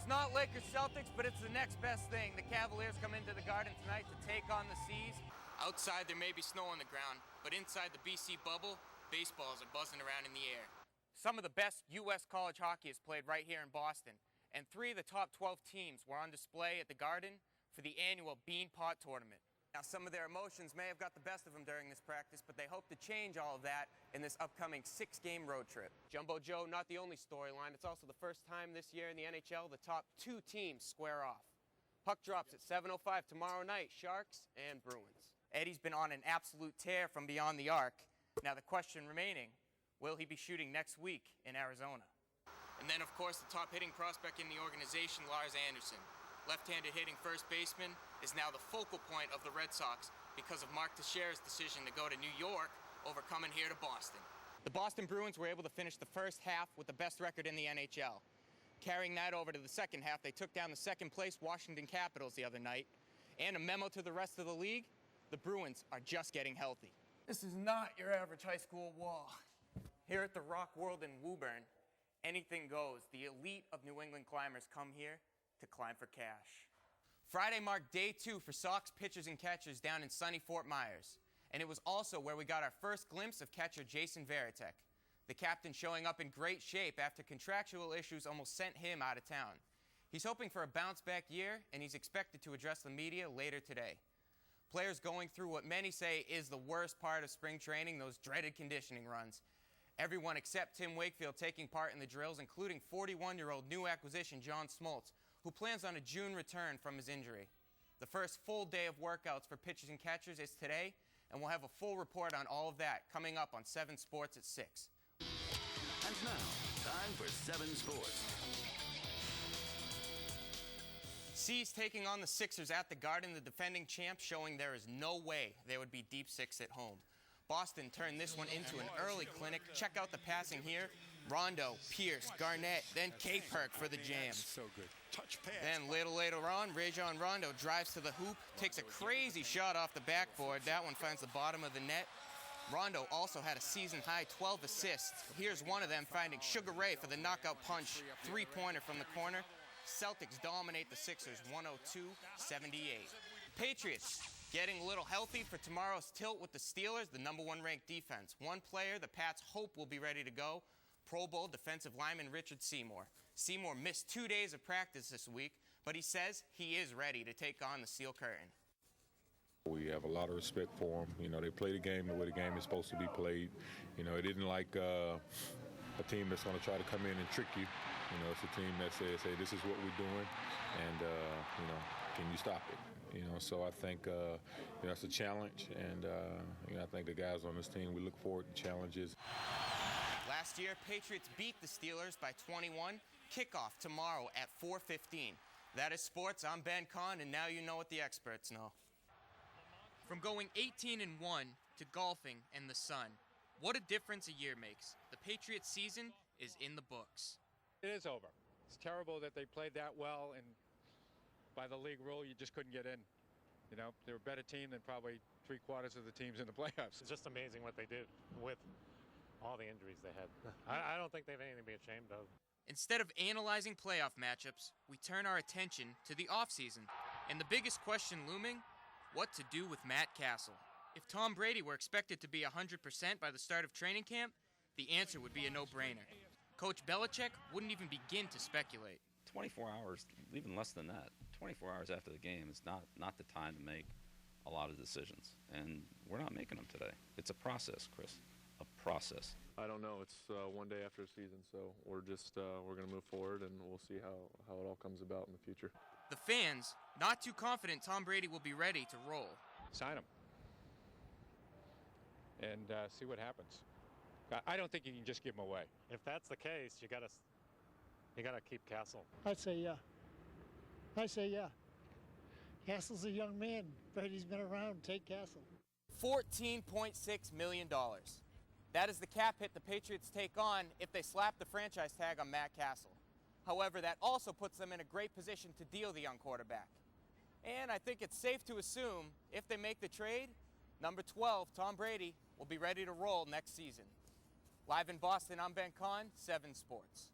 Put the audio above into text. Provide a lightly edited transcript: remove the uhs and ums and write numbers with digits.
not Lakers Celtics, but it's the next best thing. The Cavaliers come into the Garden tonight to take on the Seas. Outside there may be snow on the ground, but inside the BC bubble, baseballs are buzzing around in the air. Some of the best U.S. college hockey is played right here in Boston, and 3 of the top 12 teams were on display at the Garden for the annual Bean Pot Tournament. Now, some of their emotions may have got the best of them during this practice, but they hope to change all of that in this upcoming 6-game road trip. Jumbo Joe, not the only storyline. It's also the first time this year in the NHL the top 2 teams square off. Puck drops at 7:05 tomorrow night, Sharks and Bruins. Eddie's been on an absolute tear from beyond the arc. Now the question remaining, will he be shooting next week in Arizona? And then, of course, the top hitting prospect in the organization, Lars Anderson. Left-handed hitting first baseman is now the focal point of the Red Sox because of Mark Teixeira's decision to go to New York over coming here to Boston. The Boston Bruins were able to finish the first half with the best record in the NHL. Carrying that over to the second half, they took down the second-place Washington Capitals the other night. And a memo to the rest of the league, the Bruins are just getting healthy. This is not your average high school wall. Here at the Rock World in Woburn, anything goes. The elite of New England climbers come here to climb for cash. Friday marked day 2 for Sox pitchers and catchers down in sunny Fort Myers. And it was also where we got our first glimpse of catcher Jason Varitek. The captain showing up in great shape after contractual issues almost sent him out of town. He's hoping for a bounce-back year, and he's expected to address the media later today. Players going through what many say is the worst part of spring training, those dreaded conditioning runs. Everyone except Tim Wakefield taking part in the drills, including 41-year-old new acquisition John Smoltz, who plans on a June return from his injury. The first full day of workouts for pitchers and catchers is today, and we'll have a full report on all of that coming up on 7 Sports at 6. And now, time for 7 Sports. Seas taking on the Sixers at the Garden, the defending champs showing there is no way they would be deep 6 at home. Boston turned this one into an early clinic. Check out the passing here. Rondo, Pierce, Garnett, then K-Perk for the jam. So good. Touch pass. Then little later on, Rajon Rondo drives to the hoop, takes a crazy shot off the backboard. That one finds the bottom of the net. Rondo also had a season-high 12 assists. Here's one of them finding Sugar Ray for the knockout punch, 3-pointer from the corner. Celtics dominate the Sixers 102-78. Patriots getting a little healthy for tomorrow's tilt with the Steelers, the #1 ranked defense. One player the Pats hope will be ready to go, Pro Bowl defensive lineman Richard Seymour. Seymour missed 2 days of practice this week, but he says he is ready to take on the Steel Curtain. We have a lot of respect for them. You know, they play the game the way the game is supposed to be played. You know, it isn't like a team that's going to try to come in and trick you. You know, it's a team that says, hey, this is what we're doing, and, you know, can you stop it? You know, so I think, you know, it's a challenge, and, you know, I think the guys on this team, we look forward to challenges. Last year, Patriots beat the Steelers by 21. Kickoff tomorrow at 4:15. That is sports. I'm Ben Conn, and now you know what the experts know. From going 18-1 to golfing and the sun, what a difference a year makes. The Patriots season is in the books. It is over. It's terrible that they played that well, and by the league rule, you just couldn't get in. You know, they're a better team than probably 3/4 of the teams in the playoffs. It's just amazing what they did with all the injuries they had. I don't think they have anything to be ashamed of. Instead of analyzing playoff matchups, we turn our attention to the offseason. And the biggest question looming, what to do with Matt Castle. If Tom Brady were expected to be 100% by the start of training camp, the answer would be a no-brainer. Coach Belichick wouldn't even begin to speculate. 24 hours, even less than that, 24 hours after the game is not the time to make a lot of decisions. And we're not making them today. It's a process, Chris, a process. I don't know. It's one day after the season, so we're just we're going to move forward, and we'll see how it all comes about in the future. The fans, not too confident Tom Brady will be ready to roll. Sign him and see what happens. I don't think you can just give him away. If that's the case, you gotta keep Castle. I'd say yeah. Castle's a young man. Brady's been around. Take Castle. $14.6 million. That is the cap hit the Patriots take on if they slap the franchise tag on Matt Castle. However, that also puts them in a great position to deal the young quarterback. And I think it's safe to assume if they make the trade, number 12, Tom Brady, will be ready to roll next season. Live in Boston, I'm Ben Conn, 7 Sports.